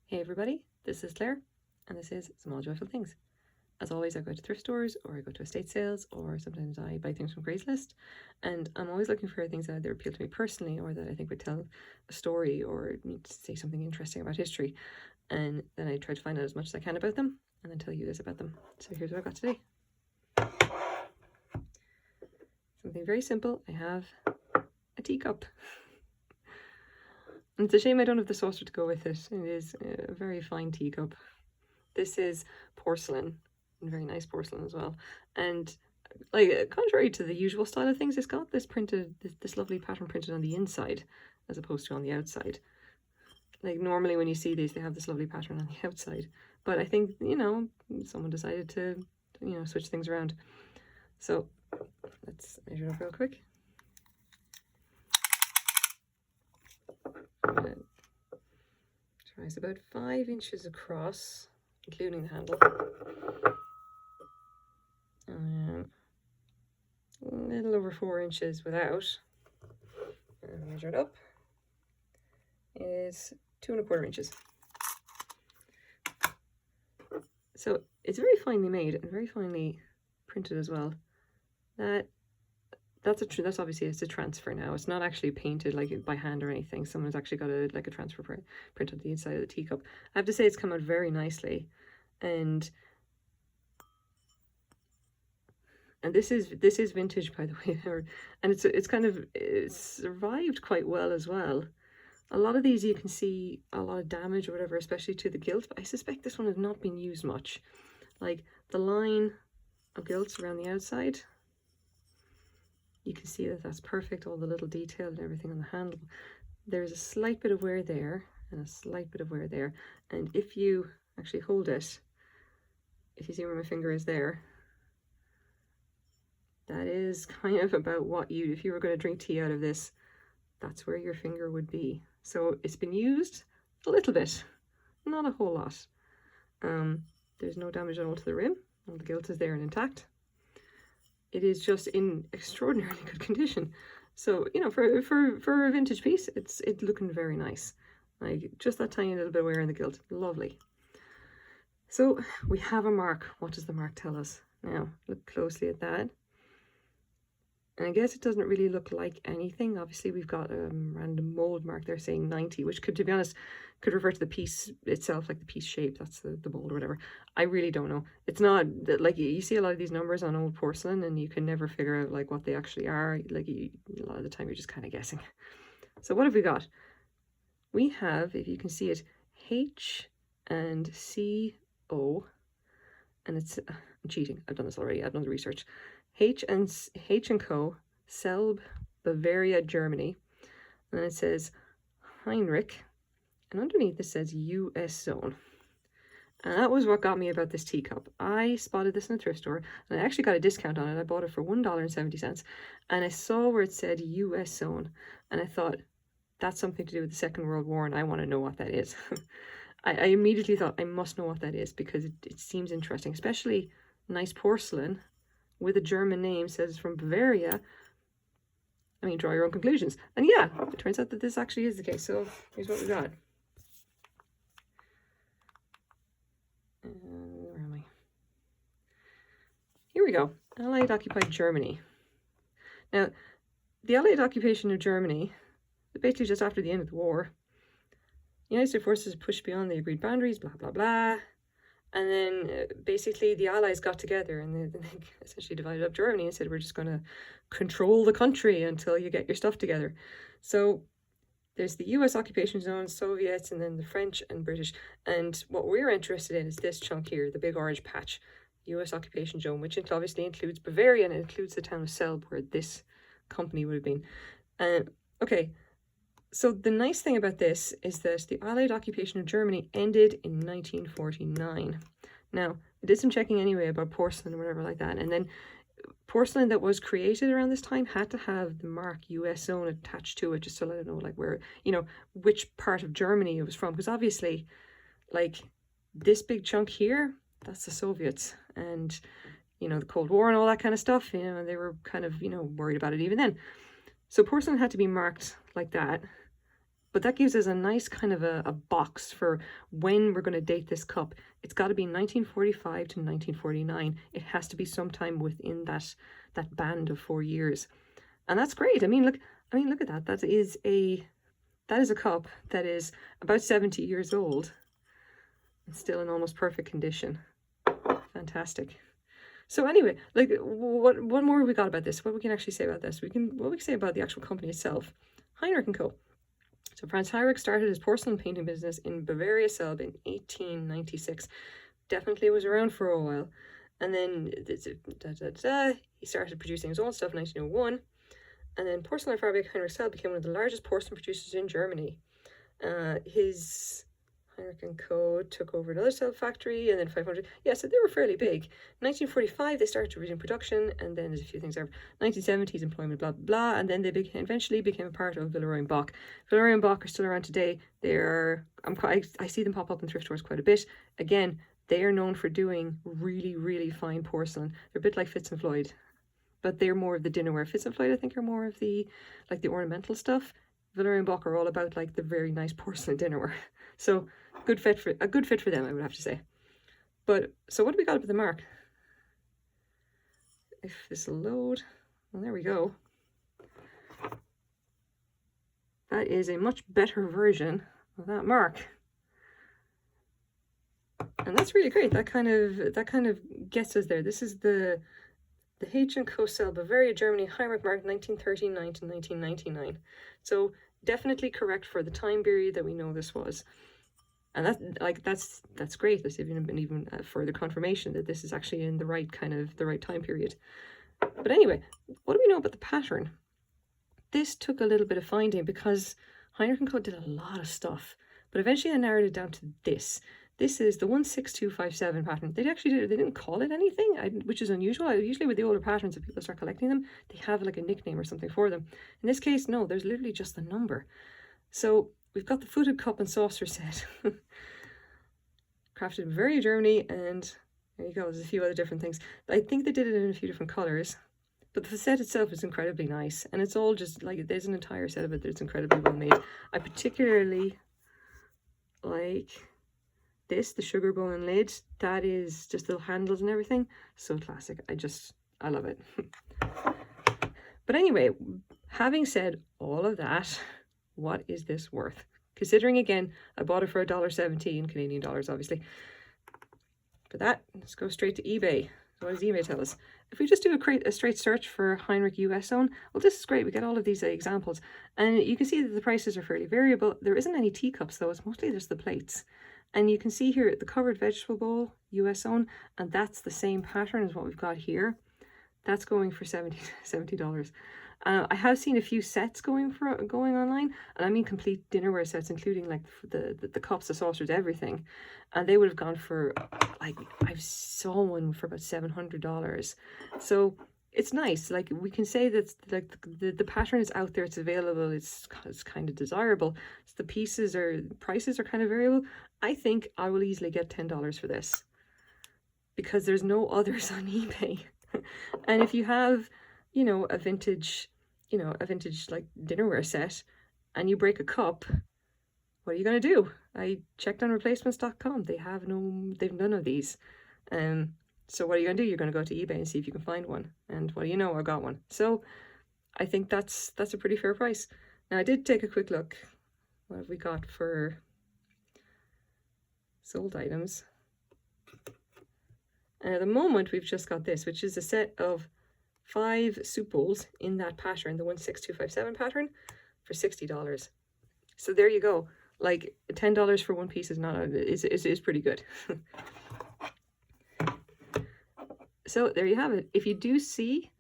Hey everybody, this is Claire, and this is Small Joyful Things. As always, I go to thrift stores, or I go to estate sales, or sometimes I buy things from Craigslist, and I'm always looking for things that either appeal to me personally, or that I think would tell a story, or need to say something interesting about history, and then I try to find out as much as I can about them, and then tell you guys about them. So here's what I've got today. Something very simple. I have a teacup. And it's a shame I don't have the saucer to go with it. It is a very fine teacup. This is porcelain, and very nice porcelain as well. And like, contrary to the usual style of things, it's got this printed, this lovely pattern printed on the inside as opposed to on the outside. Like normally when you see these, they have this lovely pattern on the outside. But I think, someone decided to, switch things around. So let's measure it up real quick. Tries about 5 inches across, including the handle. A little over 4 inches without. And measure it up. Is 2¼ inches. So it's very finely made and very finely printed as well. That's obviously it's a transfer now. It's not actually painted like by hand or anything. Someone's actually got a transfer print on the inside of the teacup. I have to say it's come out very nicely, and this is vintage, by the way, and it's survived quite well as well. A lot of these you can see a lot of damage or whatever, especially to the gilt, but I suspect this one has not been used much. Like the line of gilts around the outside, you can see that that's perfect, all the little detail and everything on the handle. There's a slight bit of wear there and a slight bit of wear there. And if you actually hold it, if you see where my finger is there, that is kind of about what if you were going to drink tea out of this, that's where your finger would be. So it's been used a little bit, not a whole lot. There's no damage at all to the rim. All the gilt is there and intact. It is just in extraordinarily good condition. So, for a vintage piece, it's looking very nice. Like just that tiny little bit of wear in the gilt. Lovely. So we have a mark. What does the mark tell us? Now, look closely at that. And I guess it doesn't really look like anything. Obviously, we've got a random mold mark there saying 90, which could, to be honest, could refer to the piece itself, like the piece shape. That's the mold or whatever. I really don't know. It's not, like, you see a lot of these numbers on old porcelain and you can never figure out, like, what they actually are. Like, a lot of the time you're just kind of guessing. So what have we got? We have, if you can see it, H and C-O. And it's, I'm cheating. I've done this already. I've done the research. H and Co, Selb, Bavaria, Germany. And then it says Heinrich, and underneath it says US zone. And that was what got me about this teacup. I spotted this in a thrift store, and I actually got a discount on it. I bought it for $1.70, and I saw where it said US zone, and I thought, that's something to do with the Second World War, and I want to know what that is. I immediately thought, I must know what that is, because it seems interesting, especially nice porcelain with a German name, says from Bavaria. I mean, draw your own conclusions. And yeah, it turns out that this actually is the case. So here's what we got. Where am I? Here we go. Allied occupied Germany. Now, the Allied occupation of Germany, basically just after the end of the war, United States forces pushed beyond the agreed boundaries, blah, blah, blah. And then basically the Allies got together and they essentially divided up Germany and said, we're just going to control the country until you get your stuff together. So there's the US occupation zone, Soviets, and then the French and British. And what we're interested in is this chunk here, the big orange patch, US occupation zone, which obviously includes Bavaria and it includes the town of Selb, where this company would have been. Okay. So the nice thing about this is that the Allied occupation of Germany ended in 1949. Now, I did some checking anyway about porcelain or whatever like that, and then porcelain that was created around this time had to have the mark US zone attached to it, just to let it know, like, where, which part of Germany it was from, because obviously, like, this big chunk here, that's the Soviets, and, the Cold War and all that kind of stuff, they were kind of, worried about it even then. So porcelain had to be marked like that. But that gives us a nice kind of a box for when we're going to date this cup. It's got to be 1945 to 1949. It has to be sometime within that band of 4 years. And that's great. I mean, look at that. That is a cup that is about 70 years old and still in almost perfect condition. Fantastic. So anyway, like what more have we got about this? What we can actually say about this? What we can say about the actual company itself. Heinrich Co. So Franz Heinrich started his porcelain painting business in Bavaria Selb in 1896. Definitely was around for a while. And then he started producing his own stuff in 1901. And then Porcelain Fabric Heinrich Selb became one of the largest porcelain producers in Germany. His Heinrich Co. took over another Selb factory, and then 500. Yeah, so they were fairly big. In 1945, they started to resume production, and then there's a few things there. 1970s, employment, blah, blah, blah, and then they eventually became a part of Villeroy & Boch. Villeroy & Boch are still around today. I see them pop up in thrift stores quite a bit. Again, they are known for doing really, really fine porcelain. They're a bit like Fitz & Floyd, but they're more of the dinnerware. Fitz & Floyd, I think, are more of the ornamental stuff. Villeroy & Boch are all about like the very nice porcelain dinnerware. So a good fit for them, I would have to say. But so what do we got about the mark? If this will load, well, there we go. That is a much better version of that mark, and that's really great. That kind of gets us there. This is the H & Co. Selb, Bavaria, Germany, Heinrich mark, 1939 to 1999. So definitely correct for the time period that we know this was. And that's great. That's even further confirmation that this is actually in the right time period. But anyway, what do we know about the pattern? This took a little bit of finding because Heinrich Co. did a lot of stuff, but eventually I narrowed it down to this. This is the 16257 pattern. They didn't call it anything, which is unusual. Usually with the older patterns, if people start collecting them, they have like a nickname or something for them. In this case, no, there's literally just the number. So we've got the footed cup and saucer set. Crafted in Bavaria, Germany, and there you go, there's a few other different things. I think they did it in a few different colours, but the set itself is incredibly nice, and it's all just like, there's an entire set of it that's incredibly well made. I particularly like this, the sugar bone lid. That is just little handles and everything. So classic. I love it. But anyway, having said all of that, what is this worth? Considering, again, I bought it for $1.17, Canadian dollars, obviously. For that, let's go straight to eBay. So what does eBay tell us? If we just do a straight search for Heinrich US Zone, well, this is great. We get all of these examples. And you can see that the prices are fairly variable. There isn't any teacups, though. It's mostly just the plates. And you can see here the covered vegetable bowl, US Zone, and that's the same pattern as what we've got here. That's going for $70. I have seen a few sets going online, and I mean complete dinnerware sets, including like the cups, the saucers, everything, and they would have gone for, like, I saw one for about $700. So it's nice. Like, we can say that like the pattern is out there, it's available, it's kind of desirable. So the prices are kind of variable. I think I will easily get $10 for this because there's no others on eBay. And if you have, a vintage like dinnerware set and you break a cup, what are you going to do? I checked on replacements.com. They've none of these. So what are you going to do? You're going to go to eBay and see if you can find one. And what do you know? I got one. So I think that's a pretty fair price. Now, I did take a quick look. What have we got for sold items? And at the moment, we've just got this, which is a set of 5 soup bowls in that pattern, the 16257 pattern, for $60. So there you go. Like, $10 for one piece is pretty good. So there you have it. If you do see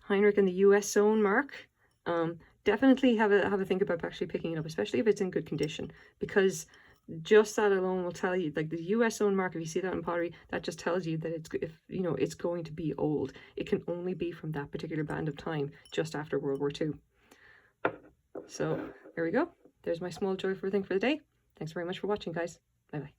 Heinrich in the US Zone mark, definitely have a think about actually picking it up, especially if it's in good condition, because just that alone will tell you, like the US Zone mark, if you see that in pottery, that just tells you that it's going to be old. It can only be from that particular band of time, just after World War II. So there we go. There's my small joyful thing for the day. Thanks very much for watching, guys. Bye bye.